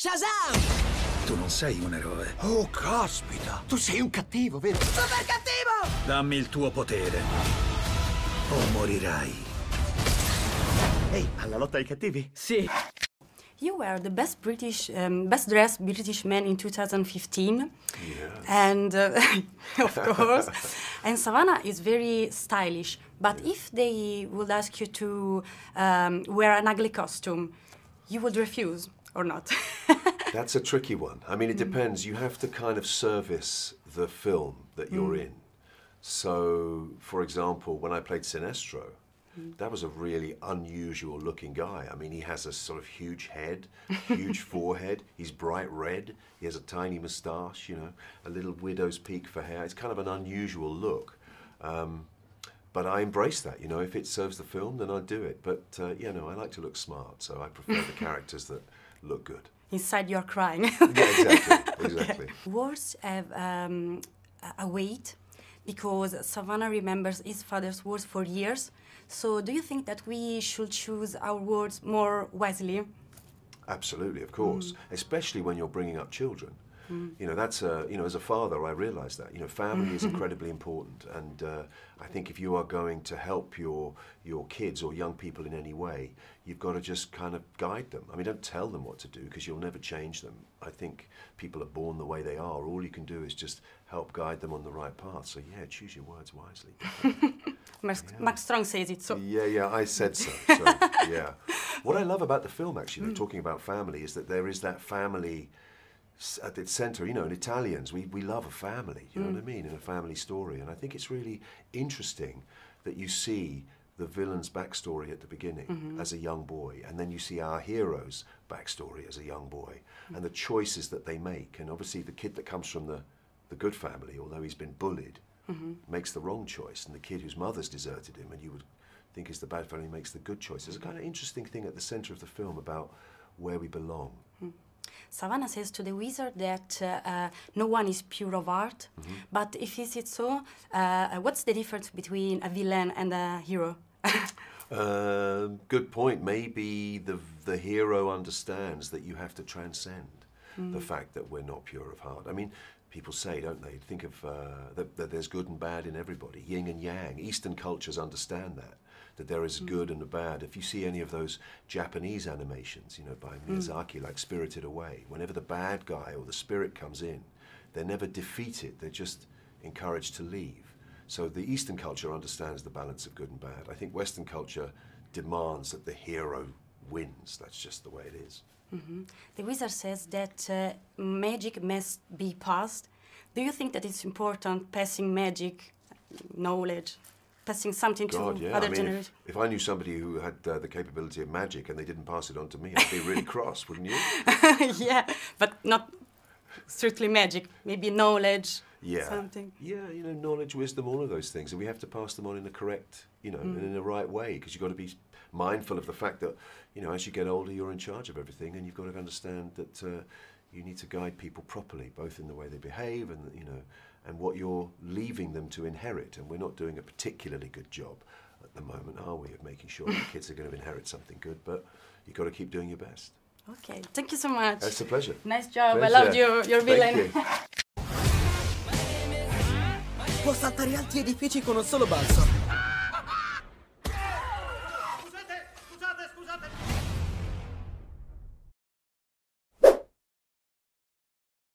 Shazam! Tu non sei un eroe. Oh, caspita! Tu sei un cattivo, vero? Super cattivo! Dammi il tuo potere o morirai. Ehi, alla lotta ai cattivi? Sì. You were the best best dressed British man in 2015. Yeah. And of course, and Sivana is very stylish. But if they would ask you to wear an ugly costume, you would refuse or not? That's a tricky one. I mean, it depends. You have to kind of service the film that you're in. So, for example, when I played Sinestro, that was a really unusual looking guy. I mean, he has a sort of huge head, huge forehead. He's bright red. He has a tiny moustache, you know, a little widow's peak for hair. It's kind of an unusual look. But I embrace that, you know. If it serves the film, then I'll do it. But, yeah, no, I like to look smart, so I prefer the characters that look good. Inside you're crying. Yeah, exactly. Words have a weight because Sivana remembers his father's words for years. So do you think that we should choose our words more wisely? Absolutely, of course, especially when you're bringing up children. You know, that's you know, as a father, I realize that, you know, family is incredibly important, and I think if you are going to help your kids or young people in any way, you've got to just kind of guide them. I mean, don't tell them what to do because you'll never change them. I think people are born the way they are. All you can do is just help guide them on the right path. So yeah, choose your words wisely. Max Strong says it, so... Yeah, I said so, yeah. What I love about the film, actually, talking about family, is that there is that family at its centre. You know, in Italians, we love a family, you know what I mean, in a family story. And I think it's really interesting that you see the villain's backstory at the beginning as a young boy, and then you see our hero's backstory as a young boy, and the choices that they make. And obviously the kid that comes from the good family, although he's been bullied, makes the wrong choice, and the kid whose mother's deserted him and you would think is the bad family makes the good choice. There's a kind of interesting thing at the centre of the film about where we belong. Sivana says to the wizard that no one is pure of heart, but if is it so, what's the difference between a villain and a hero? Good point. Maybe the hero understands that you have to transcend the fact that we're not pure of heart. I mean, people say, don't they, think of that there's good and bad in everybody, yin and yang. Eastern cultures understand that there is good and a bad. If you see any of those Japanese animations, you know, by Miyazaki, like Spirited Away, whenever the bad guy or the spirit comes in, they're never defeated, they're just encouraged to leave. So the Eastern culture understands the balance of good and bad. I think Western culture demands that the hero wins. That's just the way it is. The wizard says that magic must be passed. Do you think that it's important passing magic, knowledge, passing something to other generations? If I knew somebody who had the capability of magic and they didn't pass it on to me, I'd be really cross, wouldn't you? Yeah, but not strictly magic, maybe knowledge, something. Yeah, you know, knowledge, wisdom, all of those things. And we have to pass them on in the correct, you know, and in the right way, because you've got to be mindful of the fact that, you know, as you get older, you're in charge of everything, and you've got to understand that you need to guide people properly, both in the way they behave and, you know, and what you're leaving them to inherit. And we're not doing a particularly good job at the moment, are we, of making sure that kids are going to inherit something good, but you've got to keep doing your best. Okay, thank you so much. It's a pleasure. Nice job, Pleasure. I loved your villain. Può saltare alti edifici con un solo balzo.